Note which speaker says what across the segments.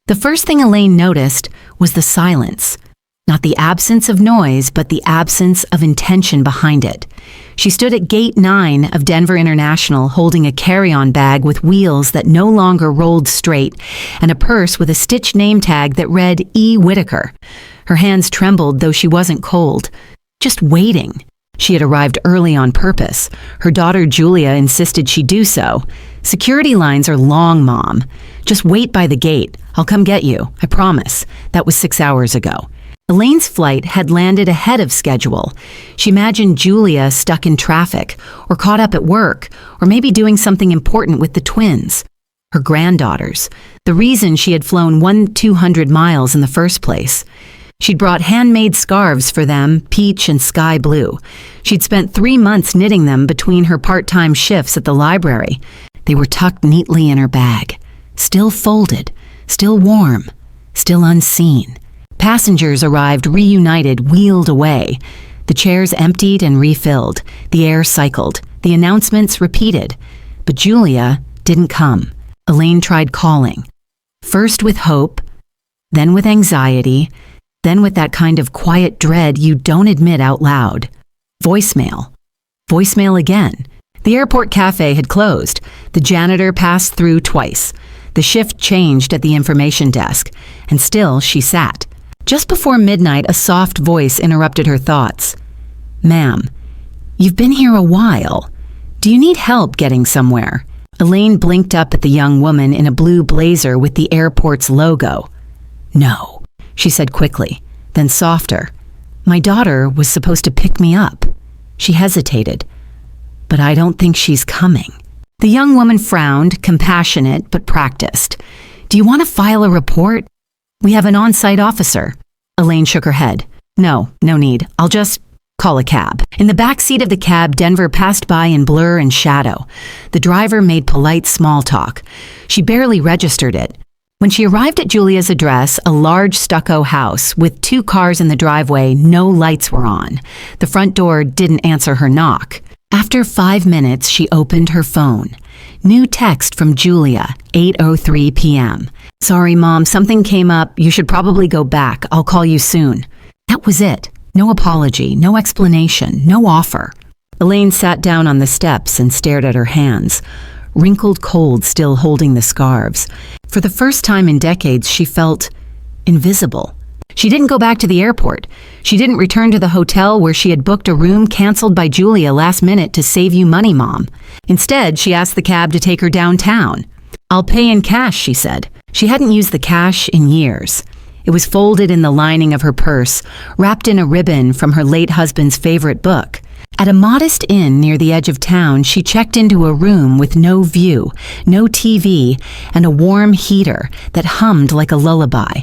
Speaker 1: The first thing Elaine noticed was the silence. Not the absence of noise, but the absence of intention behind it. She stood at Gate 9 of Denver International holding a carry-on bag with wheels that no longer rolled straight and a purse with a stitched name tag that read E. Whitaker. Her hands trembled, though she wasn't cold. Just waiting. She had arrived early on purpose. Her daughter Julia insisted she do so. Security lines are long, Mom. Just wait by the gate. I'll come get you, I promise. That was 6 hours ago. Elaine's flight had landed ahead of schedule. She imagined Julia stuck in traffic, or caught up at work, or maybe doing something important with the twins. Her granddaughters. The reason she had flown 200 miles in the first place. She'd brought handmade scarves for them, peach and sky blue. She'd spent 3 months knitting them between her part-time shifts at the library. They were tucked neatly in her bag. Still folded, still warm, still unseen. Passengers arrived reunited, wheeled away. The chairs emptied and refilled. The air cycled. The announcements repeated. But Julia didn't come. Elaine tried calling. First with hope, then with anxiety, then with that kind of quiet dread you don't admit out loud. Voicemail. Voicemail again. The airport cafe had closed. The janitor passed through twice. The shift changed at the information desk, and still she sat. Just before midnight, a soft voice interrupted her thoughts. Ma'am, you've been here a while. Do you need help getting somewhere? Elaine blinked up at the young woman in a blue blazer with the airport's logo. No, she said quickly, then softer. My daughter was supposed to pick me up. She hesitated. But I don't think she's coming. The young woman frowned, compassionate but practiced. Do you want to file a report? We have an on-site officer. Elaine shook her head. No need. I'll just call a cab. In the back seat of the cab, Denver passed by in blur and shadow. The driver made polite small talk. She barely registered it. When she arrived at Julia's address, a large stucco house with 2 cars in the driveway, no lights were on. The front door didn't answer her knock. After 5 minutes, she opened her phone. New text from Julia, 8:03 p.m. Sorry, Mom, something came up. You should probably go back. I'll call you soon. That was it. No apology, no explanation, no offer. Elaine sat down on the steps and stared at her hands, wrinkled cold still holding the scarves. For the first time in decades, she felt invisible. She didn't go back to the airport. She didn't return to the hotel where she had booked a room canceled by Julia last minute to save you money, Mom. Instead, she asked the cab to take her downtown. I'll pay in cash, she said. She hadn't used the cash in years. It was folded in the lining of her purse, wrapped in a ribbon from her late husband's favorite book. At a modest inn near the edge of town, she checked into a room with no view, no TV, and a warm heater that hummed like a lullaby.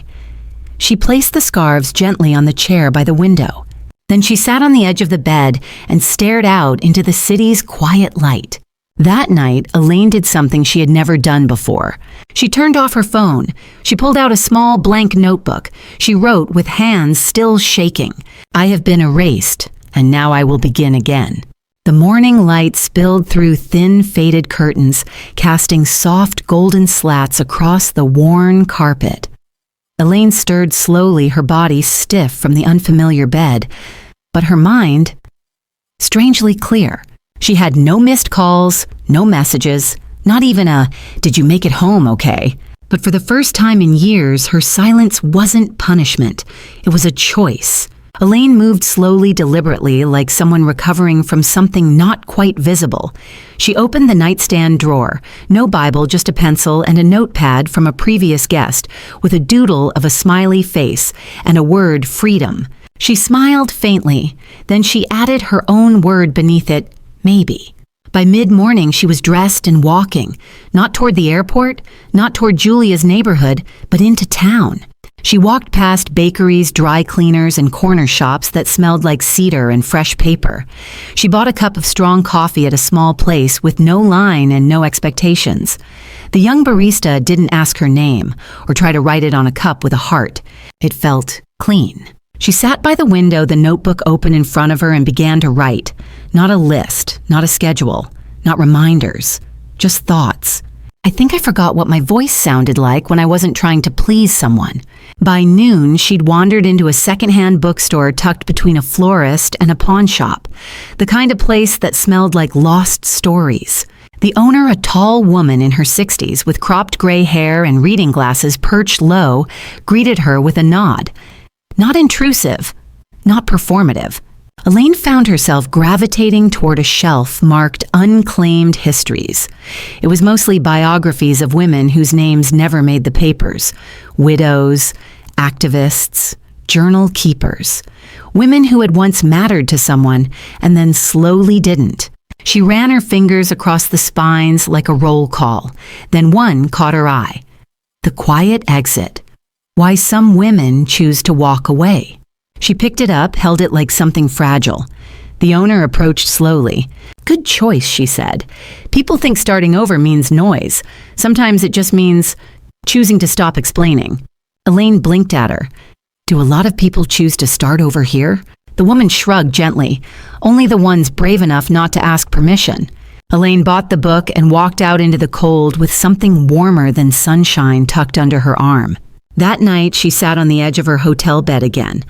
Speaker 1: She placed the scarves gently on the chair by the window. Then she sat on the edge of the bed and stared out into the city's quiet light. That night, Elaine did something she had never done before. She turned off her phone. She pulled out a small blank notebook. She wrote with hands still shaking, I have been erased, and now I will begin again. The morning light spilled through thin, faded curtains, casting soft golden slats across the worn carpet. Elaine stirred slowly, her body stiff from the unfamiliar bed, but her mind strangely clear. She had no missed calls, no messages, not even a, did you make it home okay? But for the first time in years, her silence wasn't punishment. It was a choice. Elaine moved slowly, deliberately, like someone recovering from something not quite visible. She opened the nightstand drawer. No Bible, just a pencil and a notepad from a previous guest, with a doodle of a smiley face and a word, freedom. She smiled faintly. Then she added her own word beneath it, maybe. By mid-morning, she was dressed and walking, not toward the airport, not toward Julia's neighborhood, but into town. She walked past bakeries, dry cleaners, and corner shops that smelled like cedar and fresh paper. She bought a cup of strong coffee at a small place with no line and no expectations. The young barista didn't ask her name or try to write it on a cup with a heart. It felt clean. She sat by the window, the notebook open in front of her, and began to write. Not a list, not a schedule, not reminders, just thoughts. I think I forgot what my voice sounded like when I wasn't trying to please someone. By noon, she'd wandered into a secondhand bookstore tucked between a florist and a pawn shop, the kind of place that smelled like lost stories. The owner, a tall woman in her 60s with cropped gray hair and reading glasses perched low, greeted her with a nod. Not intrusive, not performative. Elaine found herself gravitating toward a shelf marked Unclaimed Histories. It was mostly biographies of women whose names never made the papers. Widows, activists, journal keepers. Women who had once mattered to someone and then slowly didn't. She ran her fingers across the spines like a roll call. Then one caught her eye. The Quiet Exit. Why some women choose to walk away. She picked it up, held it like something fragile. The owner approached slowly. Good choice, she said. People think starting over means noise. Sometimes it just means choosing to stop explaining. Elaine blinked at her. Do a lot of people choose to start over here? The woman shrugged gently. Only the ones brave enough not to ask permission. Elaine bought the book and walked out into the cold with something warmer than sunshine tucked under her arm. That night, she sat on the edge of her hotel bed again.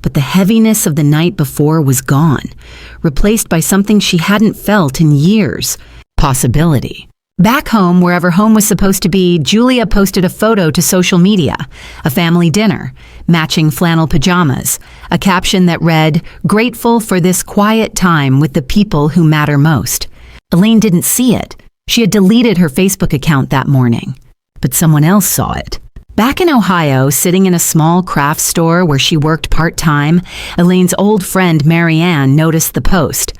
Speaker 1: But the heaviness of the night before was gone, replaced by something she hadn't felt in years. Possibility. Back home, wherever home was supposed to be, Julia posted a photo to social media, a family dinner, matching flannel pajamas, a caption that read, "Grateful for this quiet time with the people who matter most." Elaine didn't see it. She had deleted her Facebook account that morning. But someone else saw it. Back in Ohio, sitting in a small craft store where she worked part-time, Elaine's old friend Marianne noticed the post.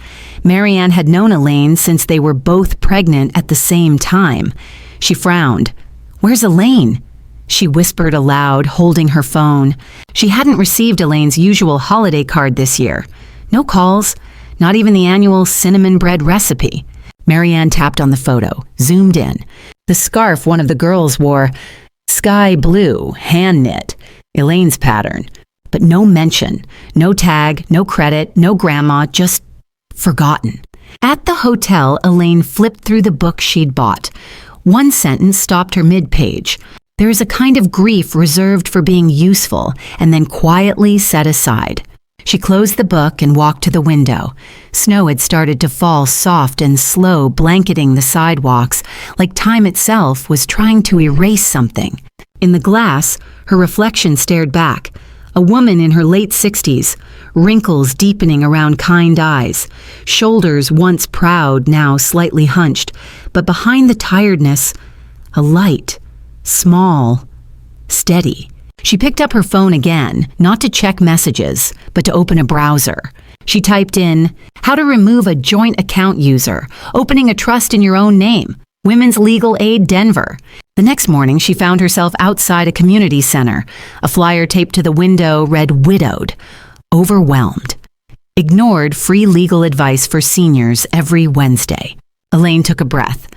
Speaker 1: Marianne had known Elaine since they were both pregnant at the same time. She frowned. "Where's Elaine?" She whispered aloud, holding her phone. She hadn't received Elaine's usual holiday card this year. No calls, not even the annual cinnamon bread recipe. Marianne tapped on the photo, zoomed in. The scarf one of the girls wore, sky blue, hand-knit, Elaine's pattern. But no mention, no tag, no credit, no grandma, just forgotten. At the hotel, Elaine flipped through the book she'd bought. One sentence stopped her mid-page. There is a kind of grief reserved for being useful and then quietly set aside. She closed the book and walked to the window. Snow had started to fall soft and slow, blanketing the sidewalks, like time itself was trying to erase something. In the glass, her reflection stared back. A woman in her late 60s, wrinkles deepening around kind eyes, shoulders once proud, now slightly hunched, but behind the tiredness, a light, small, steady. She picked up her phone again, not to check messages, but to open a browser. She typed in, "How to remove a joint account user, opening a trust in your own name, Women's Legal Aid Denver." The next morning, she found herself outside a community center. A flyer taped to the window read "Widowed," overwhelmed. Ignored free legal advice for seniors every Wednesday. Elaine took a breath,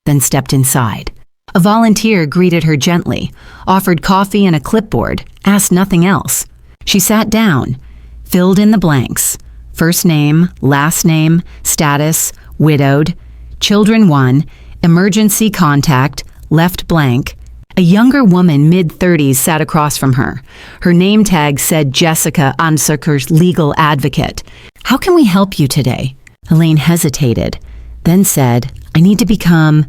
Speaker 1: then stepped inside. A volunteer greeted her gently, offered coffee and a clipboard, asked nothing else. She sat down, filled in the blanks. First name, last name, status, widowed, children 1, emergency contact, left blank. A younger woman, mid-30s, sat across from her. Her name tag said Jessica Unsettling, legal advocate. "How can we help you today?" Elaine hesitated, then said, "I need to become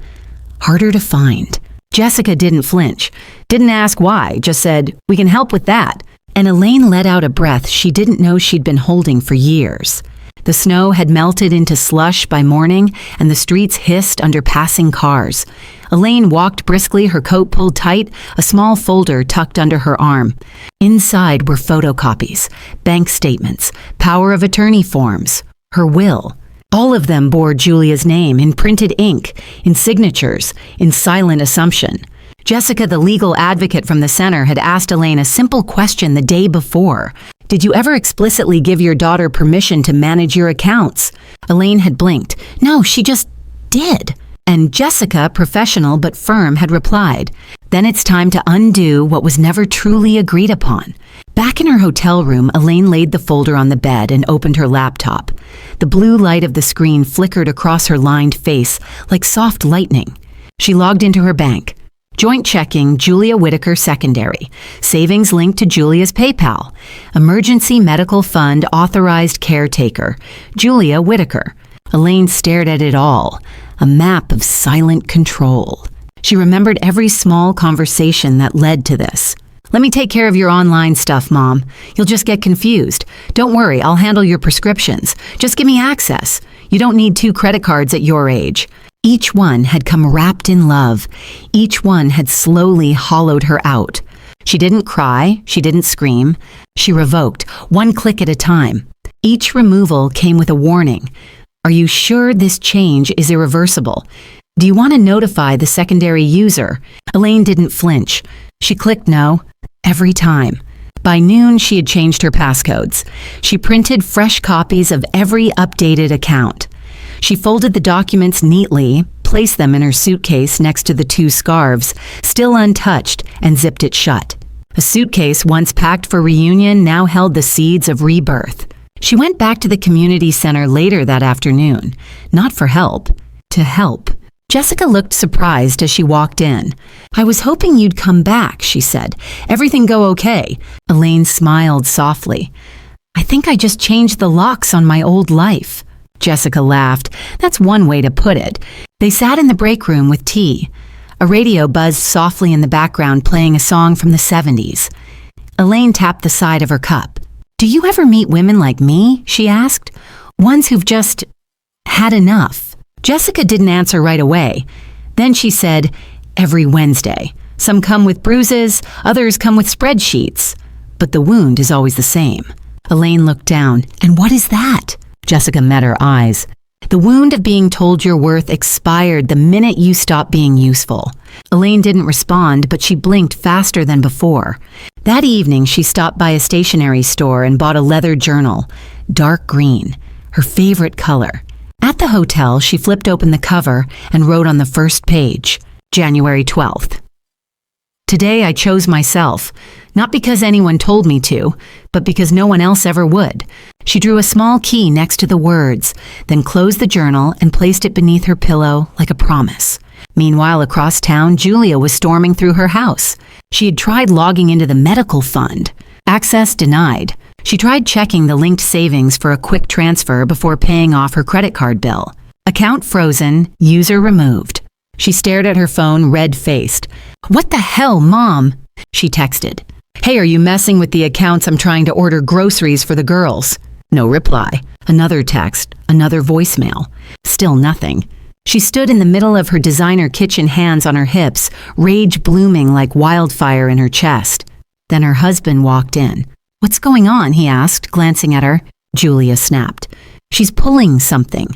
Speaker 1: harder to find." Jessica didn't flinch, didn't ask why, just said, "We can help with that." And Elaine let out a breath she didn't know she'd been holding for years. The snow had melted into slush by morning, and the streets hissed under passing cars. Elaine walked briskly, her coat pulled tight, a small folder tucked under her arm. Inside were photocopies, bank statements, power of attorney forms, her will. All of them bore Julia's name in printed ink, in signatures, in silent assumption. Jessica, the legal advocate from the center, had asked Elaine a simple question the day before. "Did you ever explicitly give your daughter permission to manage your accounts?" Elaine had blinked. "No, she just did." And Jessica, professional but firm, had replied, "Then it's time to undo what was never truly agreed upon." Back in her hotel room, Elaine laid the folder on the bed and opened her laptop. The blue light of the screen flickered across her lined face like soft lightning. She logged into her bank. Joint checking, Julia Whitaker Secondary. Savings linked to Julia's PayPal. Emergency Medical Fund Authorized Caretaker. Julia Whitaker. Elaine stared at it all. A map of silent control. She remembered every small conversation that led to this. Let me take care of your online stuff, Mom. You'll just get confused. Don't worry, I'll handle your prescriptions. Just give me access. You don't need 2 credit cards at your age. Each one had come wrapped in love. Each one had slowly hollowed her out. She didn't cry. She didn't scream. She revoked, 1 click at a time. Each removal came with a warning. Are you sure this change is irreversible? Do you want to notify the secondary user? Elaine didn't flinch. She clicked no, every time. By noon, she had changed her passcodes. She printed fresh copies of every updated account. She folded the documents neatly, placed them in her suitcase next to the 2 scarves, still untouched, and zipped it shut. A suitcase once packed for reunion now held the seeds of rebirth. She went back to the community center later that afternoon, not for help, to help. Jessica looked surprised as she walked in. I was hoping you'd come back, she said. Everything go okay? Elaine smiled softly. I think I just changed the locks on my old life. Jessica laughed. That's one way to put it. They sat in the break room with tea. A radio buzzed softly in the background, playing a song from the 70s. Elaine tapped the side of her cup. Do you ever meet women like me? She asked. Ones who've just had enough. Jessica didn't answer right away. Then she said, every Wednesday. Some come with bruises, others come with spreadsheets. But the wound is always the same. Elaine looked down. And what is that? Jessica met her eyes. The wound of being told your worth expired the minute you stopped being useful. Elaine didn't respond, but she blinked faster than before. That evening, she stopped by a stationery store and bought a leather journal, dark green, her favorite color. At the hotel, she flipped open the cover and wrote on the first page, January 12th. Today I chose myself, not because anyone told me to, but because no one else ever would. She drew a small key next to the words, then closed the journal and placed it beneath her pillow like a promise. Meanwhile, across town, Julia was storming through her house. She had tried logging into the medical fund. Access denied. She tried checking the linked savings for a quick transfer before paying off her credit card bill. Account frozen, user removed. She stared at her phone, red-faced. What the hell, Mom? She texted. Hey, are you messing with the accounts? I'm trying to order groceries for the girls. No reply. Another text, another voicemail. Still nothing. She stood in the middle of her designer kitchen, hands on her hips, rage blooming like wildfire in her chest. Then her husband walked in. What's going on? He asked, glancing at her. Julia snapped. She's pulling something.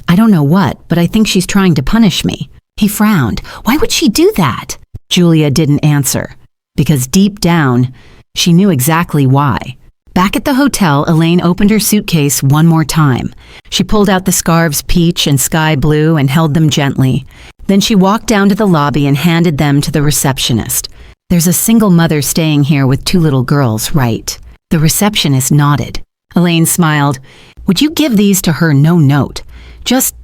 Speaker 1: I don't know what, but I think she's trying to punish me. He frowned. Why would she do that? Julia didn't answer, because deep down, she knew exactly why. Back at the hotel, Elaine opened her suitcase one more time. She pulled out the scarves peach and sky blue and held them gently. Then she walked down to the lobby and handed them to the receptionist. There's a single mother staying here with 2 little girls, right? The receptionist nodded. Elaine smiled. Would you give these to her? No note. Just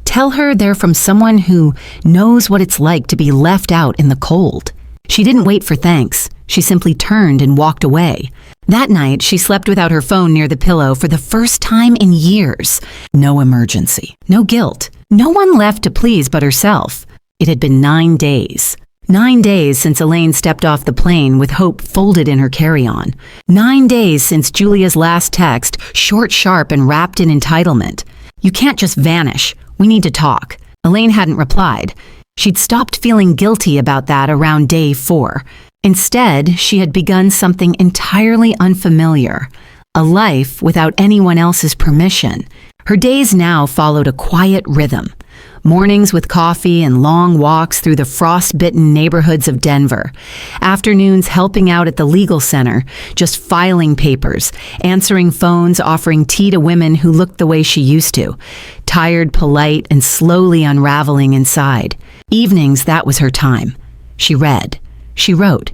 Speaker 1: tell her they're from someone who knows what it's like to be left out in the cold. She didn't wait for thanks. She simply turned and walked away. That night, she slept without her phone near the pillow for the first time in years. No emergency, no guilt. No one left to please but herself. It had been 9 days. 9 days since Elaine stepped off the plane with hope folded in her carry-on. 9 days since Julia's last text, short, sharp, and wrapped in entitlement. You can't just vanish. We need to talk. Elaine hadn't replied. She'd stopped feeling guilty about that around day 4. Instead, she had begun something entirely unfamiliar, a life without anyone else's permission. Her days now followed a quiet rhythm. Mornings with coffee and long walks through the frost-bitten neighborhoods of Denver. Afternoons helping out at the legal center, just filing papers, answering phones, offering tea to women who looked the way she used to. Tired, polite, and slowly unraveling inside. Evenings, that was her time. She read. She wrote.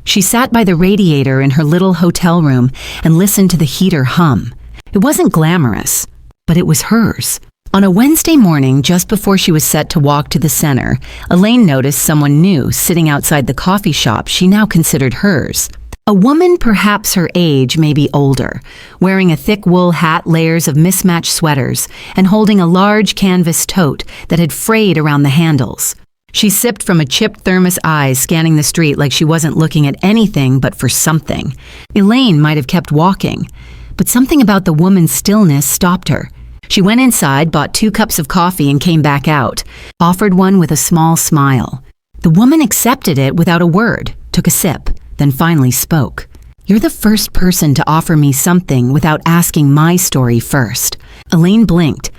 Speaker 1: She sat by the radiator in her little hotel room and listened to the heater hum. It wasn't glamorous, but it was hers. On a Wednesday morning, just before she was set to walk to the center, Elaine noticed someone new sitting outside the coffee shop she now considered hers. A woman perhaps her age, maybe older, wearing a thick wool hat, layers of mismatched sweaters, and holding a large canvas tote that had frayed around the handles. She sipped from a chipped thermos eye, scanning the street like she wasn't looking at anything but for something. Elaine might have kept walking, but something about the woman's stillness stopped her. She went inside, bought 2 cups of coffee, and came back out, offered one with a small smile. The woman accepted it without a word, took a sip, then finally spoke. "You're the first person to offer me something without asking my story first." Elaine blinked.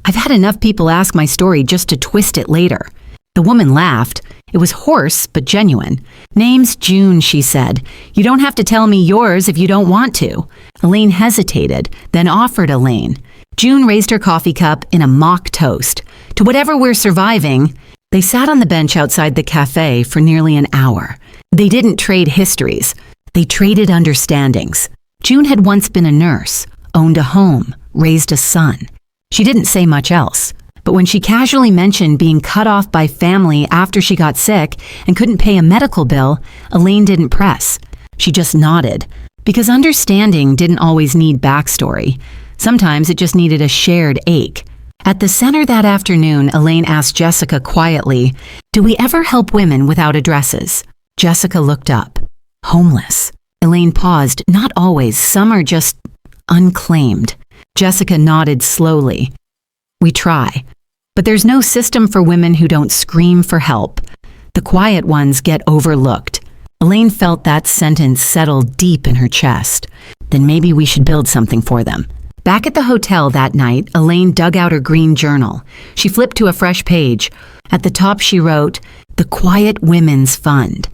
Speaker 1: "I've had enough people ask my story just to twist it later." The woman laughed. It was hoarse, but genuine. "Name's June," she said. "You don't have to tell me yours if you don't want to." Elaine hesitated, then offered Elaine. June raised her coffee cup in a mock toast. "To whatever we're surviving." They sat on the bench outside the cafe for nearly an hour. They didn't trade histories. They traded understandings. June had once been a nurse, owned a home, raised a son. She didn't say much else. But when she casually mentioned being cut off by family after she got sick and couldn't pay a medical bill, Elaine didn't press. She just nodded, because understanding didn't always need backstory. Sometimes it just needed a shared ache. At the center that afternoon, Elaine asked Jessica quietly, "Do we ever help women without addresses?" Jessica looked up. "Homeless." Elaine paused. "Not always. Some are just unclaimed." Jessica nodded slowly. "We try. But there's no system for women who don't scream for help. The quiet ones get overlooked." Elaine felt that sentence settle deep in her chest. Then maybe we should build something for them. Back at the hotel that night, Elaine dug out her green journal. She flipped to a fresh page. At the top she wrote, "The Quiet Women's Fund,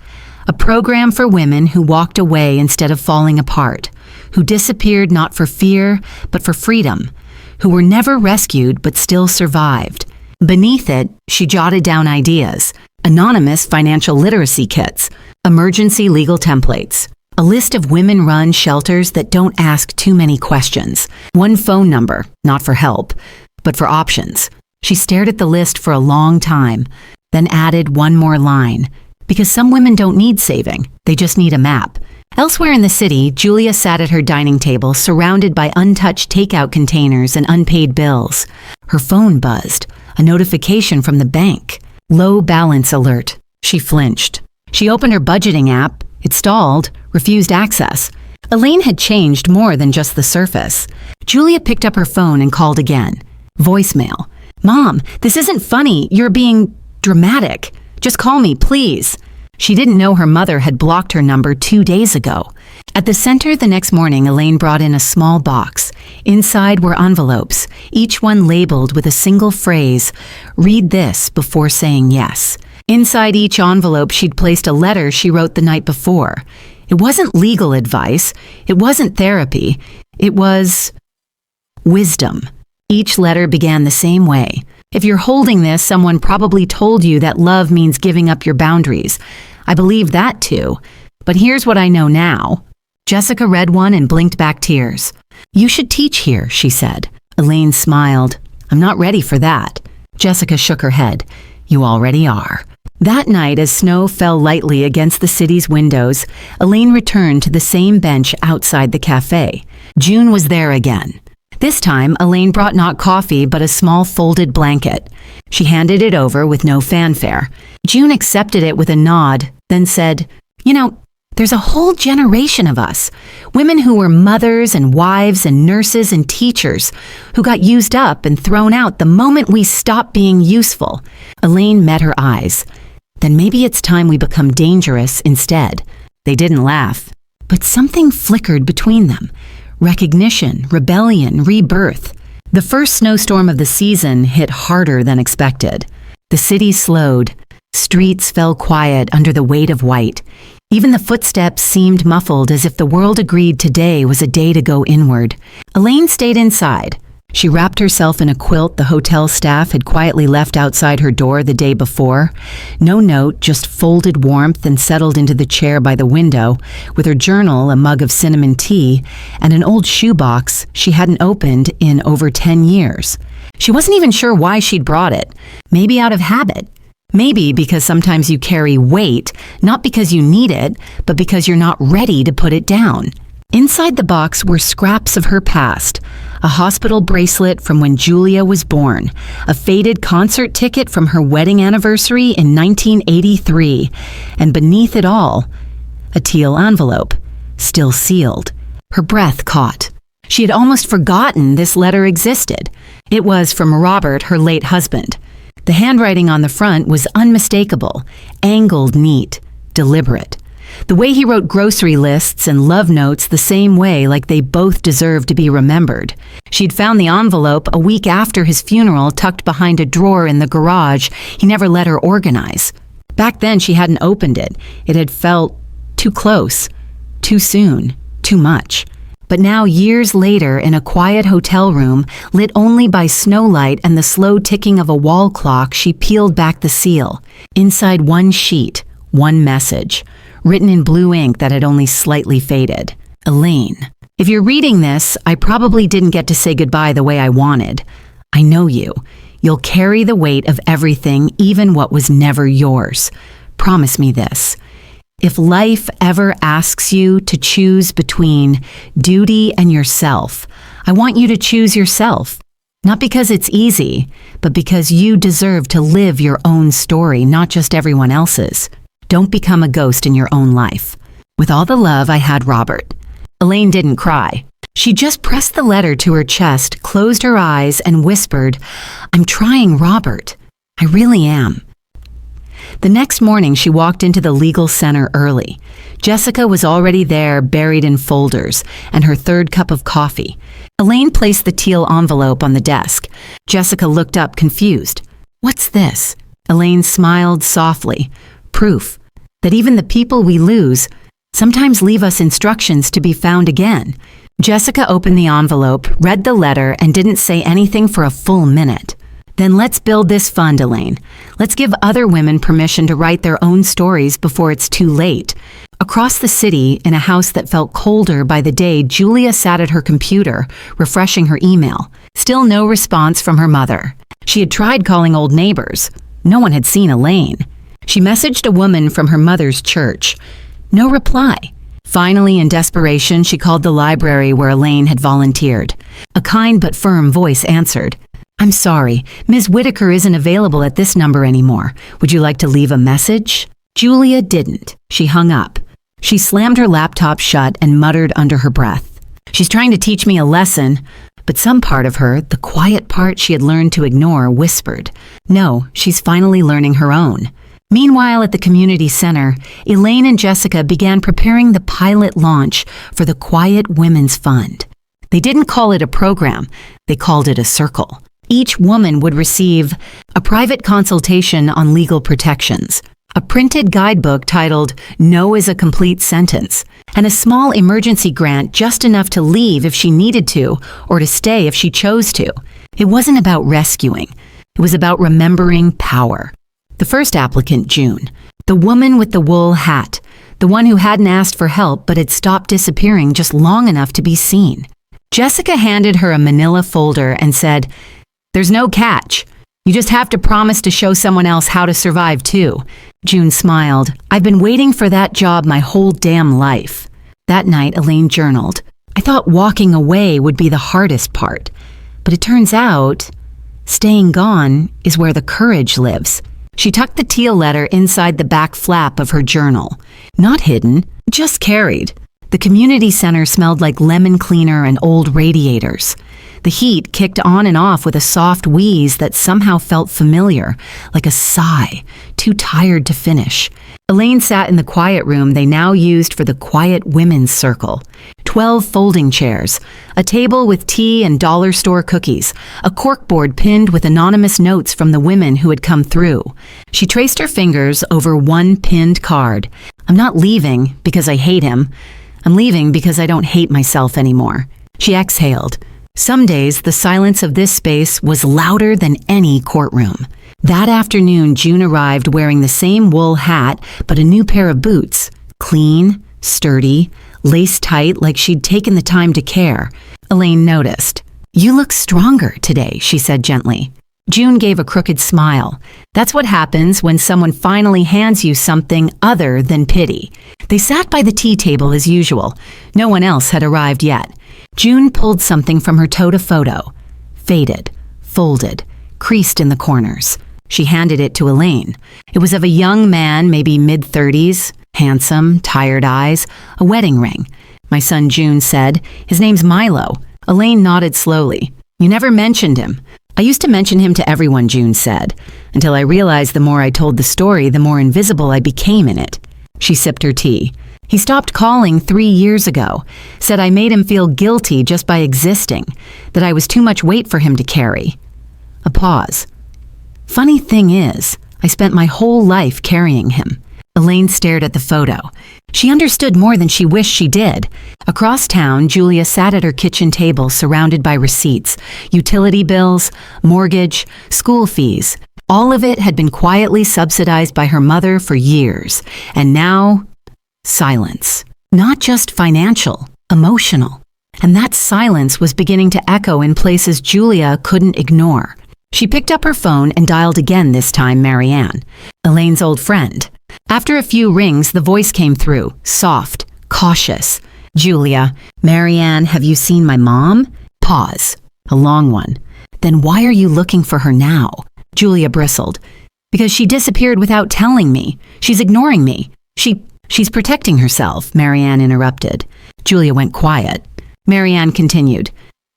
Speaker 1: a program for women who walked away instead of falling apart, who disappeared not for fear, but for freedom, who were never rescued but still survived." Beneath it, she jotted down ideas: anonymous financial literacy kits, emergency legal templates, a list of women-run shelters that don't ask too many questions, one phone number, not for help, but for options. She stared at the list for a long time, then added one more line, because some women don't need saving, they just need a map. Elsewhere in the city, Julia sat at her dining table, surrounded by untouched takeout containers and unpaid bills. Her phone buzzed, a notification from the bank. Low balance alert. She flinched. She opened her budgeting app. It stalled, refused access. Elaine had changed more than just the surface. Julia picked up her phone and called again. Voicemail. "Mom, this isn't funny. You're being dramatic. Just call me, please." She didn't know her mother had blocked her number 2 days ago. At the center the next morning, Elaine brought in a small box. Inside were envelopes, each one labeled with a single phrase, "Read this before saying yes." Inside each envelope, she'd placed a letter she wrote the night before. It wasn't legal advice. It wasn't therapy. It was wisdom. Each letter began the same way. "If you're holding this, someone probably told you that love means giving up your boundaries. I believed that too. But here's what I know now." Jessica read one and blinked back tears. "You should teach here," she said. Elaine smiled. "I'm not ready for that." Jessica shook her head. "You already are." That night, as snow fell lightly against the city's windows, Elaine returned to the same bench outside the cafe. June was there again. This time, Elaine brought not coffee, but a small folded blanket. She handed it over with no fanfare. June accepted it with a nod, then said, "You know, there's a whole generation of us, women who were mothers and wives and nurses and teachers, who got used up and thrown out the moment we stopped being useful." Elaine met her eyes. "Then maybe it's time we become dangerous instead." They didn't laugh, but something flickered between them. Recognition, rebellion, rebirth. The first snowstorm of the season hit harder than expected. The city slowed. Streets fell quiet under the weight of white. Even the footsteps seemed muffled, as if the world agreed today was a day to go inward. Elaine stayed inside. She wrapped herself in a quilt the hotel staff had quietly left outside her door the day before. No note, just folded warmth, and settled into the chair by the window, with her journal, a mug of cinnamon tea, and an old shoebox she hadn't opened in over 10 years. She wasn't even sure why she'd brought it. Maybe out of habit. Maybe because sometimes you carry weight, not because you need it, but because you're not ready to put it down. Inside the box were scraps of her past. A hospital bracelet from when Julia was born. A faded concert ticket from her wedding anniversary in 1983. And beneath it all, a teal envelope, still sealed. Her breath caught. She had almost forgotten this letter existed. It was from Robert, her late husband. The handwriting on the front was unmistakable, angled neat, deliberate. The way he wrote grocery lists and love notes the same way, like they both deserved to be remembered. She'd found the envelope a week after his funeral, tucked behind a drawer in the garage he never let her organize. Back then she hadn't opened it. It had felt too close, too soon, too much. But now, years later, in a quiet hotel room, lit only by snowlight and the slow ticking of a wall clock, she peeled back the seal. Inside one sheet, one message, written in blue ink that had only slightly faded. Elaine, if you're reading this, I probably didn't get to say goodbye the way I wanted. I know you. You'll carry the weight of everything, even what was never yours. Promise me this. If life ever asks you to choose between duty and yourself, I want you to choose yourself. Not because it's easy, but because you deserve to live your own story, not just everyone else's. Don't become a ghost in your own life. With all the love I had, Robert. Elaine didn't cry. She just pressed the letter to her chest, closed her eyes, and whispered, "I'm trying, Robert. I really am." The next morning, she walked into the legal center early. Jessica was already there, buried in folders, and her third cup of coffee. Elaine placed the teal envelope on the desk. Jessica looked up, confused. "What's this?" Elaine smiled softly. "Proof that even the people we lose sometimes leave us instructions to be found again." Jessica opened the envelope, read the letter, and didn't say anything for a full minute. "Then let's build this fund, Elaine. Let's give other women permission to write their own stories before it's too late." Across the city, in a house that felt colder by the day, Julia sat at her computer, refreshing her email. Still no response from her mother. She had tried calling old neighbors. No one had seen Elaine. She messaged a woman from her mother's church. No reply. Finally, in desperation, she called the library where Elaine had volunteered. A kind but firm voice answered. "I'm sorry, Ms. Whitaker isn't available at this number anymore. Would you like to leave a message?" Julia didn't. She hung up. She slammed her laptop shut and muttered under her breath. "She's trying to teach me a lesson." But some part of her, the quiet part she had learned to ignore, whispered, "No, she's finally learning her own." Meanwhile, at the community center, Elaine and Jessica began preparing the pilot launch for the Quiet Women's Fund. They didn't call it a program. They called it a circle. Each woman would receive a private consultation on legal protections, a printed guidebook titled "No is a Complete Sentence," and a small emergency grant just enough to leave if she needed to or to stay if she chose to. It wasn't about rescuing. It was about remembering power. The first applicant, June, the woman with the wool hat, the one who hadn't asked for help but had stopped disappearing just long enough to be seen. Jessica handed her a manila folder and said, "There's no catch. You just have to promise to show someone else how to survive too." June smiled. "I've been waiting for that job my whole damn life." That night, Elaine journaled. "I thought walking away would be the hardest part. But it turns out, staying gone is where the courage lives." She tucked the teal letter inside the back flap of her journal. Not hidden, just carried. The community center smelled like lemon cleaner and old radiators. The heat kicked on and off with a soft wheeze that somehow felt familiar, like a sigh, too tired to finish. Elaine sat in the quiet room they now used for the Quiet Women's Circle. 12 folding chairs, a table with tea and dollar store cookies, a corkboard pinned with anonymous notes from the women who had come through. She traced her fingers over one pinned card. "I'm not leaving because I hate him. I'm leaving because I don't hate myself anymore." She exhaled. Some days, the silence of this space was louder than any courtroom. That afternoon, June arrived wearing the same wool hat, but a new pair of boots. Clean, sturdy, lace tight like she'd taken the time to care. Elaine noticed. "You look stronger today," she said gently. June gave a crooked smile. That's what happens when someone finally hands you something other than pity. They sat by the tea table as usual. No one else had arrived yet. June pulled something from her tote photo. Faded, folded, creased in the corners. She handed it to Elaine. It was of a young man, maybe mid-30s, handsome, tired eyes, a wedding ring. "My son June said, his name's Milo." Elaine nodded slowly. "You never mentioned him." "I used to mention him to everyone," June said, "until I realized the more I told the story, the more invisible I became in it." She sipped her tea. "He stopped calling 3 years ago. Said I made him feel guilty just by existing, that I was too much weight for him to carry." A pause. "Funny thing is, I spent my whole life carrying him." Elaine stared at the photo. She understood more than she wished she did. Across town, Julia sat at her kitchen table surrounded by receipts, utility bills, mortgage, school fees. All of it had been quietly subsidized by her mother for years. And now, silence. Not just financial, emotional. And that silence was beginning to echo in places Julia couldn't ignore. She picked up her phone and dialed again, this time Marianne, Elaine's old friend. After a few rings, the voice came through, soft, cautious. "Julia, Marianne, have you seen my mom?" Pause. A long one. "Then why are you looking for her now?" Julia bristled. "Because she disappeared without telling me. She's ignoring me. She's protecting herself," Marianne interrupted. Julia went quiet. Marianne continued.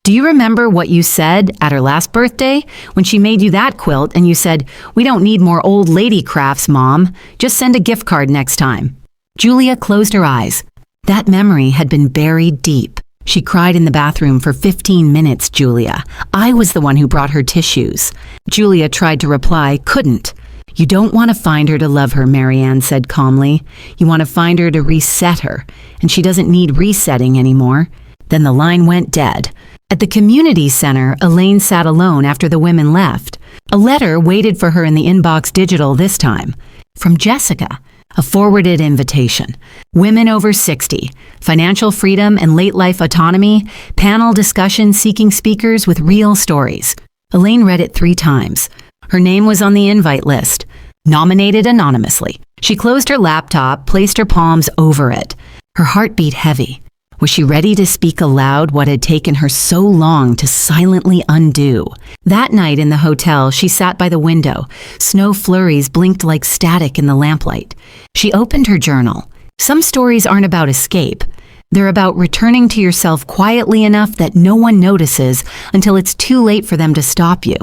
Speaker 1: "Do you remember what you said at her last birthday? When she made you that quilt and you said, 'We don't need more old lady crafts, Mom. Just send a gift card next time.'" Julia closed her eyes. That memory had been buried deep. "She cried in the bathroom for 15 minutes, Julia. I was the one who brought her tissues." Julia tried to reply, couldn't. "You don't want to find her to love her," Marianne said calmly. "You want to find her to reset her, and she doesn't need resetting anymore." Then the line went dead. At the community center, Elaine sat alone after the women left. A letter waited for her in the inbox, digital this time. From Jessica, a forwarded invitation. Women over 60, financial freedom and late life autonomy, panel discussion seeking speakers with real stories. Elaine read it 3 times. Her name was on the invite list, nominated anonymously. She closed her laptop, placed her palms over it. Her heart beat heavy. Was she ready to speak aloud what had taken her so long to silently undo? That night in the hotel, she sat by the window. Snow flurries blinked like static in the lamplight. She opened her journal. Some stories aren't about escape. They're about returning to yourself quietly enough that no one notices until it's too late for them to stop you.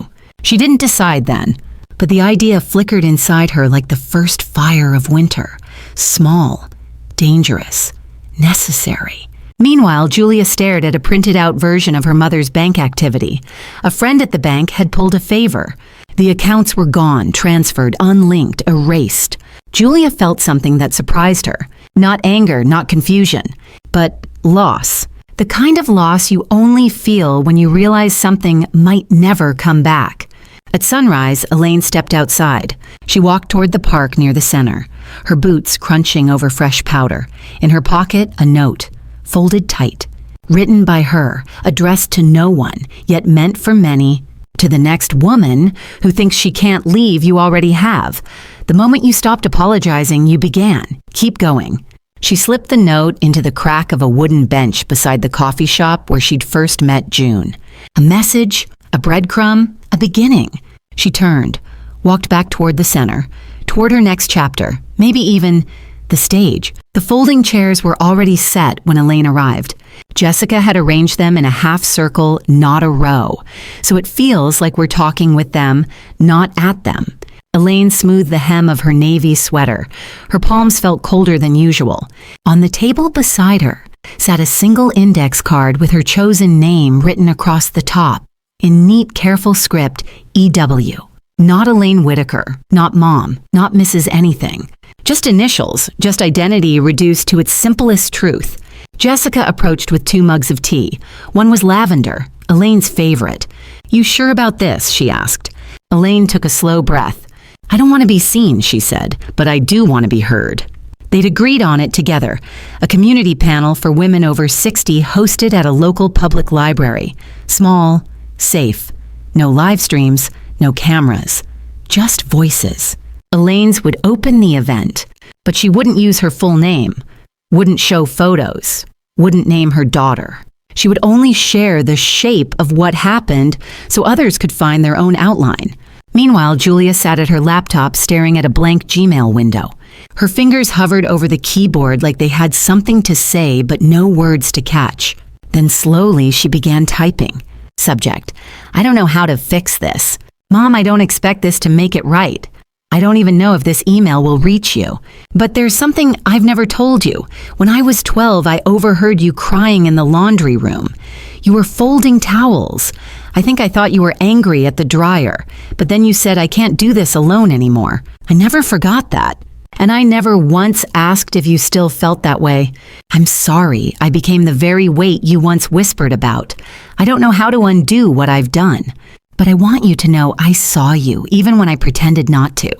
Speaker 1: She didn't decide then, but the idea flickered inside her like the first fire of winter. Small, dangerous, necessary. Meanwhile, Julia stared at a printed-out version of her mother's bank activity. A friend at the bank had pulled a favor. The accounts were gone, transferred, unlinked, erased. Julia felt something that surprised her. Not anger, not confusion, but loss. The kind of loss you only feel when you realize something might never come back. At sunrise, Elaine stepped outside. She walked toward the park near the center, her boots crunching over fresh powder. In her pocket, a note. Folded tight, written by her, addressed to no one, yet meant for many. To the next woman who thinks she can't leave, you already have. The moment you stopped apologizing, you began. Keep going. She slipped the note into the crack of a wooden bench beside the coffee shop where she'd first met June. A message, a breadcrumb, a beginning. She turned, walked back toward the center, toward her next chapter, maybe even the stage. The folding chairs were already set when Elaine arrived. Jessica had arranged them in a half circle, not a row, so it feels like we're talking with them, not at them. Elaine smoothed the hem of her navy sweater. Her palms felt colder than usual. On the table beside her sat a single index card with her chosen name written across the top. In neat, careful script, E.W. Not Elaine Whitaker, not Mom, not Mrs. Anything. Just initials, just identity reduced to its simplest truth. Jessica approached with 2 mugs of tea. One was lavender, Elaine's favorite. "You sure about this?" she asked. Elaine took a slow breath. "I don't want to be seen," she said, "but I do want to be heard." They'd agreed on it together, a community panel for women over 60 hosted at a local public library. Small, safe, no live streams, no cameras, just voices. Elaine's would open the event, but she wouldn't use her full name, wouldn't show photos, wouldn't name her daughter. She would only share the shape of what happened so others could find their own outline. Meanwhile, Julia sat at her laptop staring at a blank Gmail window. Her fingers hovered over the keyboard like they had something to say but no words to catch. Then slowly she began typing. Subject: I don't know how to fix this. Mom, I don't expect this to make it right. I don't even know if this email will reach you. But there's something I've never told you. When I was 12, I overheard you crying in the laundry room. You were folding towels. I think I thought you were angry at the dryer. But then you said, I can't do this alone anymore. I never forgot that. And I never once asked if you still felt that way. I'm sorry I became the very weight you once whispered about. I don't know how to undo what I've done. But I want you to know I saw you, even when I pretended not to.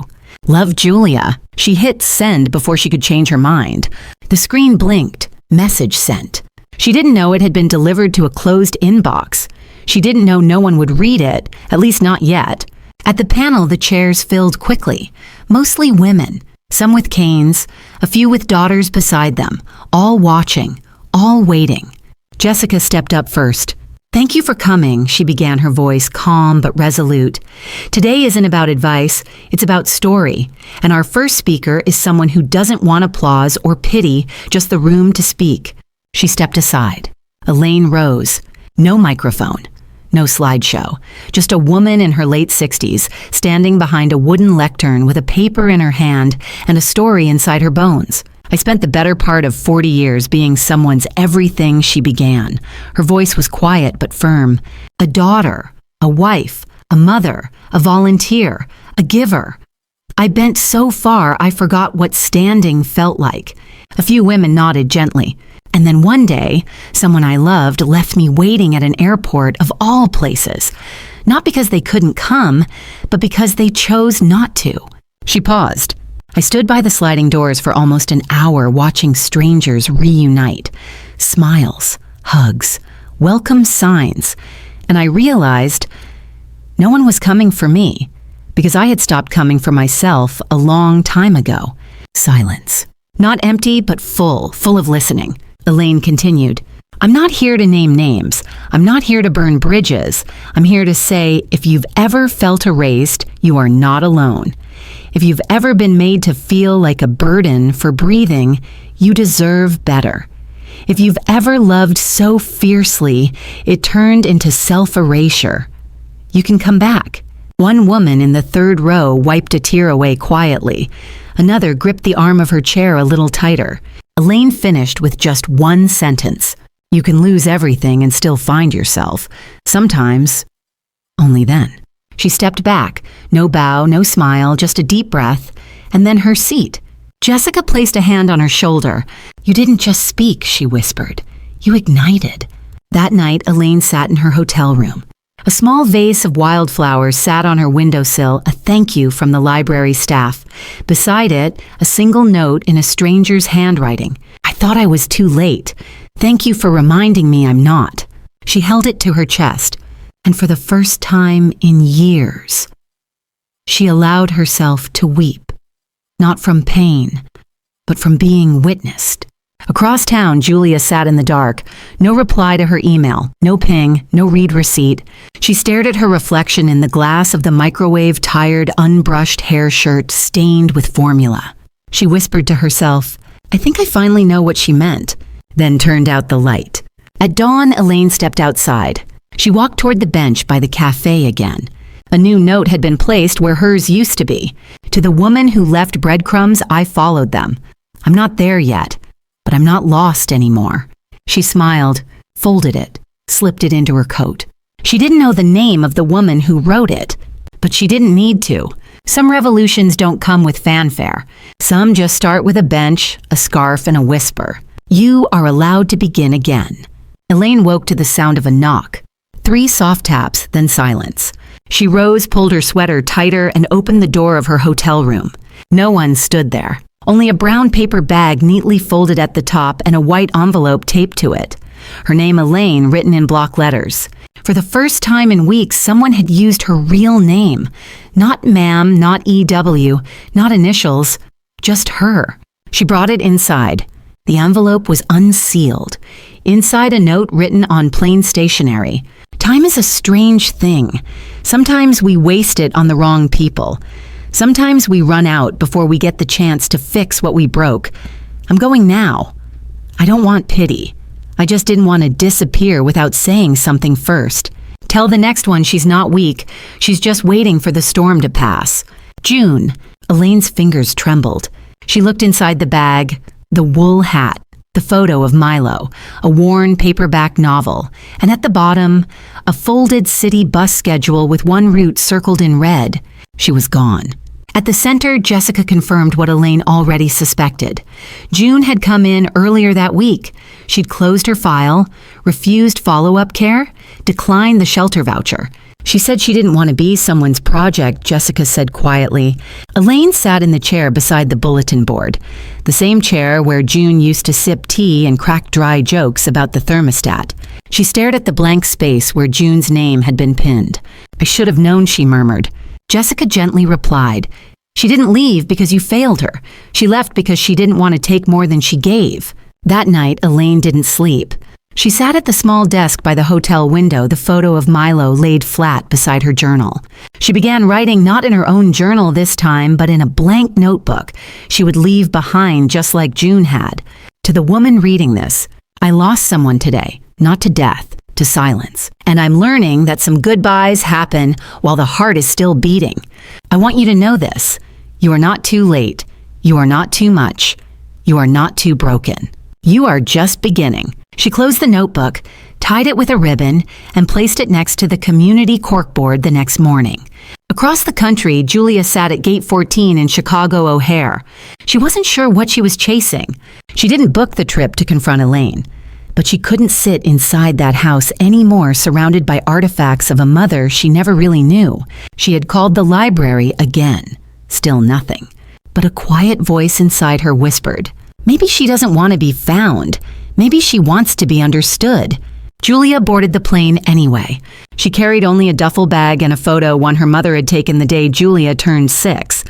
Speaker 1: Love, Julia. She hit send before she could change her mind. The screen blinked. Message sent. She didn't know it had been delivered to a closed inbox. She didn't know no one would read it, at least not yet. At the panel, the chairs filled quickly. Mostly women. Some with canes, a few with daughters beside them, all watching, all waiting. Jessica stepped up first. Thank you for coming, she began, her voice calm but resolute. Today isn't about advice, it's about story. And our first speaker is someone who doesn't want applause or pity, just the room to speak. She stepped aside. Elaine rose. No microphone. No slideshow. Just a woman in her late 60s, standing behind a wooden lectern with a paper in her hand and a story inside her bones. I spent the better part of 40 years being someone's everything she began. Her voice was quiet but firm. A daughter, a wife, a mother, a volunteer, a giver. I bent so far I forgot what standing felt like. A few women nodded gently. And then one day, someone I loved left me waiting at an airport of all places. Not because they couldn't come, but because they chose not to. She paused. I stood by the sliding doors for almost an hour watching strangers reunite. Smiles, hugs, welcome signs. And I realized no one was coming for me because I had stopped coming for myself a long time ago. Silence. Not empty, but full of listening. Elaine continued. I'm not here to name names. I'm not here to burn bridges. I'm here to say, if you've ever felt erased, you are not alone. If you've ever been made to feel like a burden for breathing, you deserve better. If you've ever loved so fiercely, it turned into self-erasure, you can come back. One woman in the third row wiped a tear away quietly. Another gripped the arm of her chair a little tighter. Elaine finished with just one sentence. You can lose everything and still find yourself. Sometimes, only then. She stepped back. No bow, no smile, just a deep breath. And then her seat. Jessica placed a hand on her shoulder. You didn't just speak, she whispered. You ignited. That night, Elaine sat in her hotel room. A small vase of wildflowers sat on her windowsill, a thank you from the library staff. Beside it, a single note in a stranger's handwriting. I thought I was too late. Thank you for reminding me I'm not. She held it to her chest, and for the first time in years, she allowed herself to weep, not from pain, but from being witnessed. Across town, Julia sat in the dark. No reply to her email, no ping, no read receipt. She stared at her reflection in the glass of the microwave-tired, unbrushed hair shirt stained with formula. She whispered to herself, I think I finally know what she meant, then turned out the light. At dawn, Elaine stepped outside. She walked toward the bench by the cafe again. A new note had been placed where hers used to be. To the woman who left breadcrumbs, I followed them. I'm not there yet. But I'm not lost anymore. She smiled, folded it, slipped it into her coat. She didn't know the name of the woman who wrote it, but she didn't need to. Some revolutions don't come with fanfare. Some just start with a bench, a scarf, and a whisper. You are allowed to begin again. Elaine woke to the sound of a knock. 3 soft taps, then silence. She rose, pulled her sweater tighter, and opened the door of her hotel room. No one stood there. only a brown paper bag neatly folded at the top and a white envelope taped to it. Her name Elaine written in block letters. For the first time in weeks, someone had used her real name. Not ma'am, not EW, not initials, just her. She brought it inside. The envelope was unsealed. Inside a note written on plain stationery. Time is a strange thing. Sometimes we waste it on the wrong people. Sometimes we run out before we get the chance to fix what we broke. I'm going now. I don't want pity. I just didn't want to disappear without saying something first. Tell the next one she's not weak. She's just waiting for the storm to pass. June. Elaine's fingers trembled. She looked inside the bag, the wool hat, the photo of Milo, a worn paperback novel, and at the bottom, a folded city bus schedule with one route circled in red. She was gone. At the center, Jessica confirmed what Elaine already suspected. June had come in earlier that week. She'd closed her file, refused follow-up care, declined the shelter voucher. She said she didn't want to be someone's project, Jessica said quietly. Elaine sat in the chair beside the bulletin board, the same chair where June used to sip tea and crack dry jokes about the thermostat. She stared at the blank space where June's name had been pinned. I should have known, she murmured. Jessica gently replied, "She didn't leave because you failed her. She left because she didn't want to take more than she gave." That night, Elaine didn't sleep. She sat at the small desk by the hotel window, the photo of Milo laid flat beside her journal. She began writing not in her own journal this time, but in a blank notebook she would leave behind just like June had. To the woman reading this, I lost someone today, not to death, to silence. And I'm learning that some goodbyes happen while the heart is still beating. I want you to know this. You are not too late. You are not too much. You are not too broken. You are just beginning. She closed the notebook, tied it with a ribbon, and placed it next to the community corkboard the next morning. Across the country, Julia sat at Gate 14 in Chicago O'Hare. She wasn't sure what she was chasing. She didn't book the trip to confront Elaine. But she couldn't sit inside that house anymore, surrounded by artifacts of a mother she never really knew. She had called the library again. Still nothing. But a quiet voice inside her whispered, maybe she doesn't want to be found. Maybe she wants to be understood. Julia boarded the plane anyway. She carried only a duffel bag and a photo one her mother had taken the day Julia turned 6.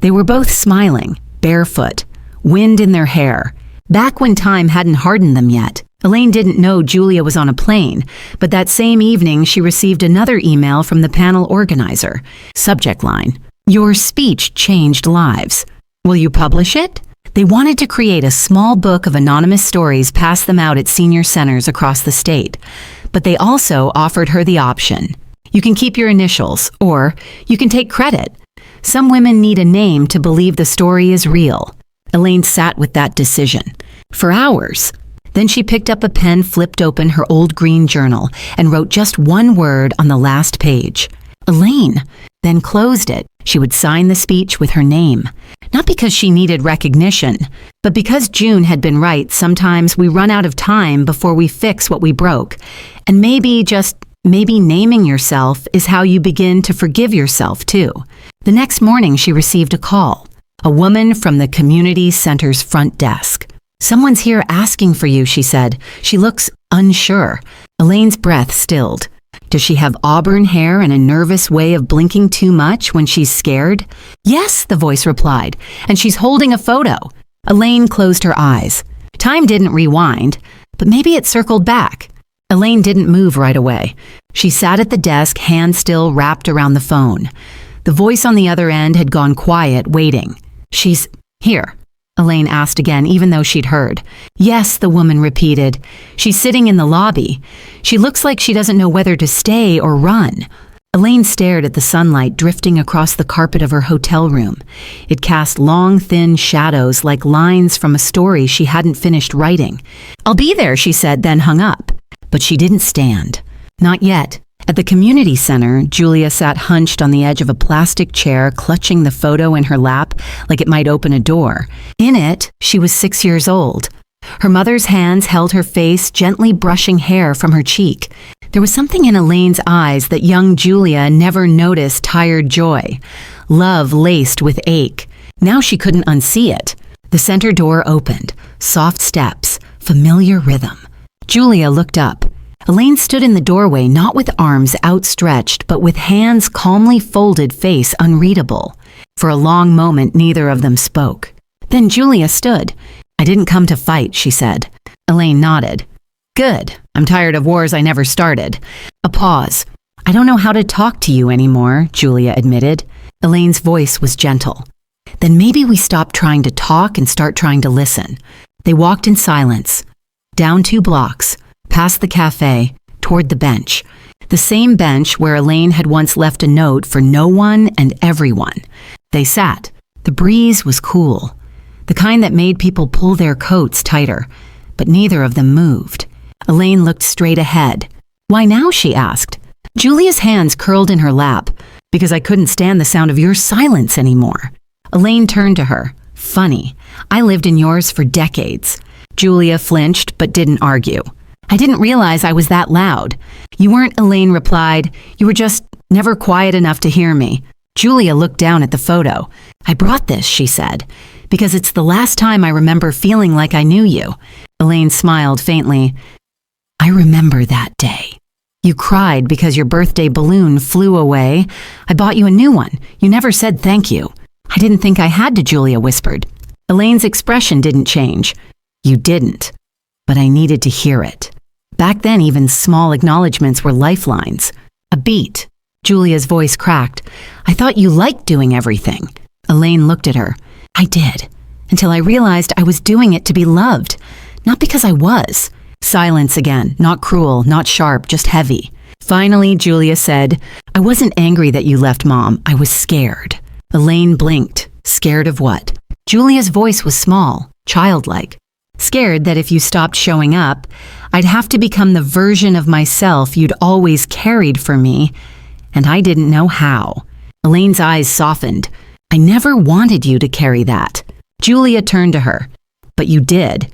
Speaker 1: They were both smiling, barefoot, wind in their hair. Back when time hadn't hardened them yet. Elaine didn't know Julia was on a plane, but that same evening she received another email from the panel organizer. Subject line, "Your speech changed lives. Will you publish it?" They wanted to create a small book of anonymous stories, pass them out at senior centers across the state. But they also offered her the option. You can keep your initials, or you can take credit. Some women need a name to believe the story is real. Elaine sat with that decision for hours. Then she picked up a pen, flipped open her old green journal, and wrote just one word on the last page. Elaine. Then closed it. She would sign the speech with her name. Not because she needed recognition, but because June had been right. Sometimes we run out of time before we fix what we broke. And maybe, just maybe naming yourself is how you begin to forgive yourself too. The next morning she received a call. A woman from the community center's front desk. "Someone's here asking for you," she said. "She looks unsure." Elaine's breath stilled. Does she have auburn hair and a nervous way of blinking too much when she's scared? "Yes," the voice replied, "and she's holding a photo." Elaine closed her eyes. Time didn't rewind, but maybe it circled back. Elaine didn't move right away. She sat at the desk, hands still wrapped around the phone. The voice on the other end had gone quiet, waiting. "She's here," Elaine asked again, even though she'd heard. "Yes," the woman repeated. "She's sitting in the lobby. She looks like she doesn't know whether to stay or run." Elaine stared at the sunlight drifting across the carpet of her hotel room. It cast long, thin shadows like lines from a story she hadn't finished writing. "I'll be there," she said, then hung up. But she didn't stand. Not yet. At the community center, Julia sat hunched on the edge of a plastic chair, clutching the photo in her lap like it might open a door. In it, she was 6 years old. Her mother's hands held her face, gently brushing hair from her cheek. There was something in Elaine's eyes that young Julia never noticed: tired joy, love laced with ache. Now she couldn't unsee it. The center door opened, soft steps, familiar rhythm. Julia looked up. Elaine stood in the doorway, not with arms outstretched, but with hands calmly folded, face unreadable. For a long moment, neither of them spoke. Then Julia stood. "I didn't come to fight," she said. Elaine nodded. "Good. I'm tired of wars I never started." A pause. "I don't know how to talk to you anymore," Julia admitted. Elaine's voice was gentle. "Then maybe we stop trying to talk and start trying to listen." They walked in silence. Down 2 blocks, past the cafe, toward the bench. The same bench where Elaine had once left a note for no one and everyone. They sat. The breeze was cool, the kind that made people pull their coats tighter, but neither of them moved. Elaine looked straight ahead. "Why now?" she asked. Julia's hands curled in her lap. "Because I couldn't stand the sound of your silence anymore." Elaine turned to her. "Funny. I lived in yours for decades." Julia flinched but didn't argue. "I didn't realize I was that loud." "You weren't," Elaine replied. "You were just never quiet enough to hear me." Julia looked down at the photo. "I brought this," she said, "because it's the last time I remember feeling like I knew you." Elaine smiled faintly. "I remember that day. You cried because your birthday balloon flew away. I bought you a new one. You never said thank you." "I didn't think I had to," Julia whispered. Elaine's expression didn't change. "You didn't. But I needed to hear it." Back then, even small acknowledgments were lifelines. A beat. Julia's voice cracked. "I thought you liked doing everything." Elaine looked at her. "I did, until I realized I was doing it to be loved, not because I was." Silence again, not cruel, not sharp, just heavy. Finally, Julia said, "I wasn't angry that you left, Mom. I was scared." Elaine blinked. Scared of what? Julia's voice was small, childlike. "Scared that if you stopped showing up, I'd have to become the version of myself you'd always carried for me, and I didn't know how." Elaine's eyes softened. "I never wanted you to carry that." Julia turned to her. "But you did.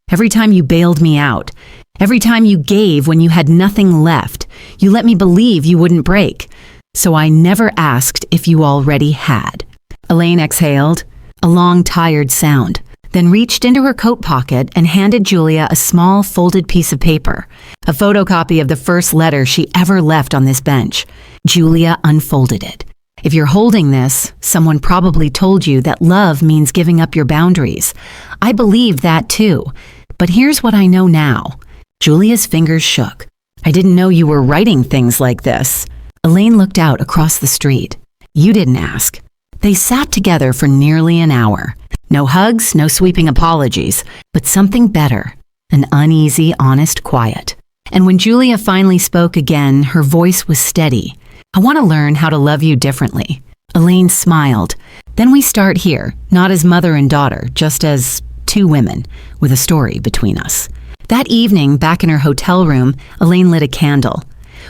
Speaker 1: Every time you bailed me out, every time you gave when you had nothing left, you let me believe you wouldn't break. So I never asked if you already had." Elaine exhaled, a long, tired sound, then reached into her coat pocket and handed Julia a small folded piece of paper, a photocopy of the first letter she ever left on this bench. Julia unfolded it. "If you're holding this, someone probably told you that love means giving up your boundaries. I believed that too. But here's what I know now." Julia's fingers shook. "I didn't know you were writing things like this." Elaine looked out across the street. "You didn't ask." They sat together for nearly an hour. No hugs, no sweeping apologies, but something better, an uneasy, honest quiet. And when Julia finally spoke again, her voice was steady. "I want to learn how to love you differently." Elaine smiled. "Then we start here, not as mother and daughter, just as 2 women with a story between us." That evening, back in her hotel room, Elaine lit a candle.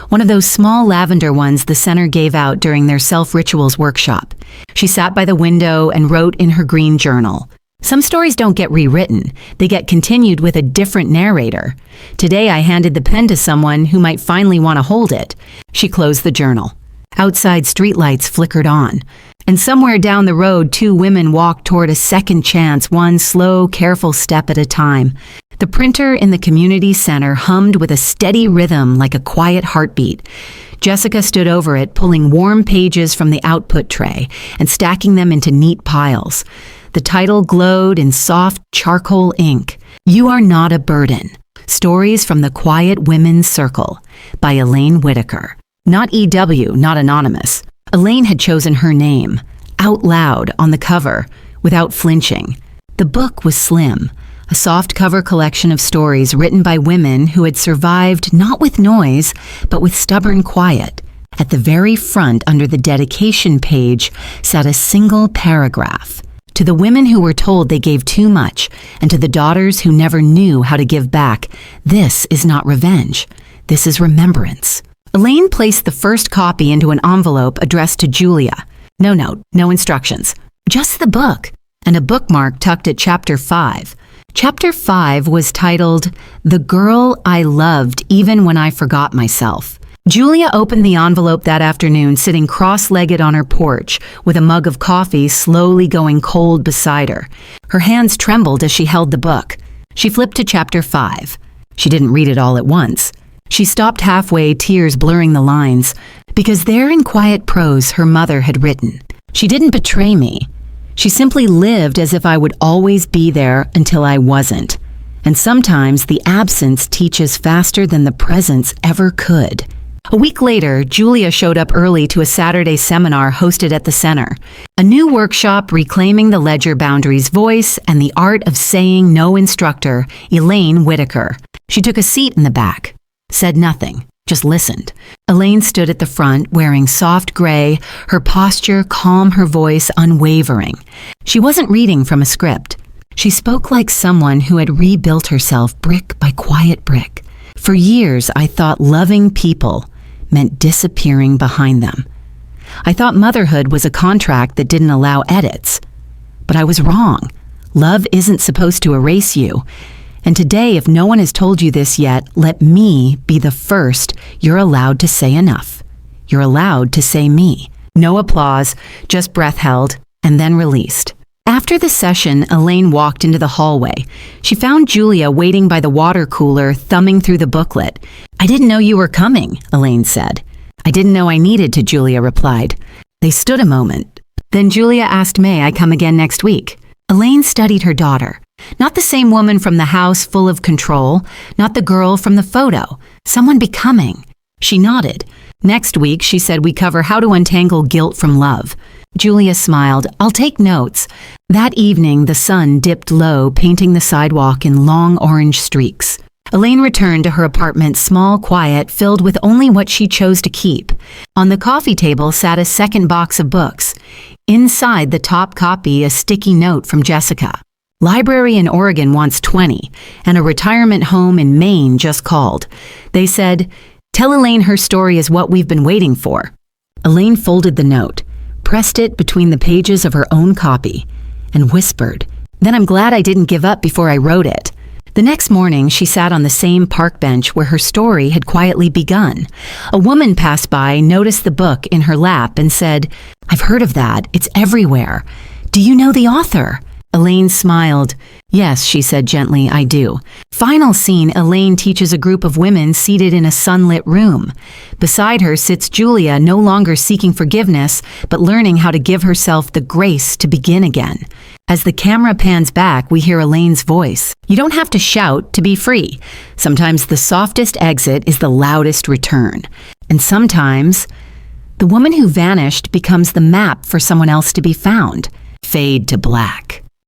Speaker 1: One of those small lavender ones the center gave out during their self-rituals workshop. She sat by the window and wrote in her green journal. Some stories don't get rewritten. They get continued with a different narrator. Today I handed the pen to someone who might finally want to hold it. She closed the journal. Outside, streetlights flickered on. And somewhere down the road, 2 women walked toward a second chance, one slow, careful step at a time. The printer in the community center hummed with a steady rhythm like a quiet heartbeat. Jessica stood over it, pulling warm pages from the output tray and stacking them into neat piles. The title glowed in soft charcoal ink. "You Are Not a Burden. Stories from the Quiet Women's Circle" by Elaine Whitaker. Not EW, not anonymous. Elaine had chosen her name, out loud on the cover, without flinching. The book was slim, a soft-cover collection of stories written by women who had survived not with noise, but with stubborn quiet. At the very front, under the dedication page, sat a single paragraph. To the women who were told they gave too much, and to the daughters who never knew how to give back, this is not revenge. This is remembrance. Elaine placed the first copy into an envelope addressed to Julia. No note, no instructions, just the book, and a bookmark tucked at Chapter 5. Chapter 5 was titled, "The Girl I Loved Even When I Forgot Myself." Julia opened the envelope that afternoon, sitting cross-legged on her porch, with a mug of coffee slowly going cold beside her. Her hands trembled as she held the book. She flipped to chapter 5. She didn't read it all at once. She stopped halfway, tears blurring the lines, because there in quiet prose her mother had written, "She didn't betray me. She simply lived as if I would always be there until I wasn't. And sometimes the absence teaches faster than the presence ever could." A week later, Julia showed up early to a Saturday seminar hosted at the center, a new workshop reclaiming the ledger boundaries voice and the art of saying no instructor, Elaine Whitaker. She took a seat in the back, said nothing, just listened. Elaine stood at the front, wearing soft gray, her posture calm, her voice unwavering. She wasn't reading from a script. She spoke like someone who had rebuilt herself brick by quiet brick. For years, I thought loving people meant disappearing behind them. I thought motherhood was a contract that didn't allow edits. But I was wrong. Love isn't supposed to erase you. And today, if no one has told you this yet, let me be the first you're allowed to say enough. You're allowed to say me. No applause, just breath held, and then released. After the session, Elaine walked into the hallway. She found Julia waiting by the water cooler, thumbing through the booklet. "I didn't know you were coming," Elaine said. "I didn't know I needed to," Julia replied. They stood a moment. Then Julia asked, "May I come again next week?" Elaine studied her daughter. Not the same woman from the house full of control, not the girl from the photo, someone becoming. She nodded. Next week, she said, we cover how to untangle guilt from love. Julia smiled. "I'll take notes." That evening, the sun dipped low, painting the sidewalk in long orange streaks. Elaine returned to her apartment, small, quiet, filled with only what she chose to keep. On the coffee table sat a second box of books. Inside the top copy, a sticky note from Jessica. Library in Oregon wants 20, and a retirement home in Maine just called. They said, "Tell Elaine her story is what we've been waiting for." Elaine folded the note, pressed it between the pages of her own copy, and whispered, "Then I'm glad I didn't give up before I wrote it." The next morning, she sat on the same park bench where her story had quietly begun. A woman passed by, noticed the book in her lap, and said, "I've heard of that. It's everywhere. Do you know the author?" Elaine smiled. "Yes," she said gently, "I do." Final scene, Elaine teaches a group of women seated in a sunlit room. Beside her sits Julia, no longer seeking forgiveness, but learning how to give herself the grace to begin again. As the camera pans back, we hear Elaine's voice. "You don't have to shout to be free. Sometimes the softest exit is the loudest return. And sometimes the woman who vanished becomes the map for someone else to be found." Fade to black.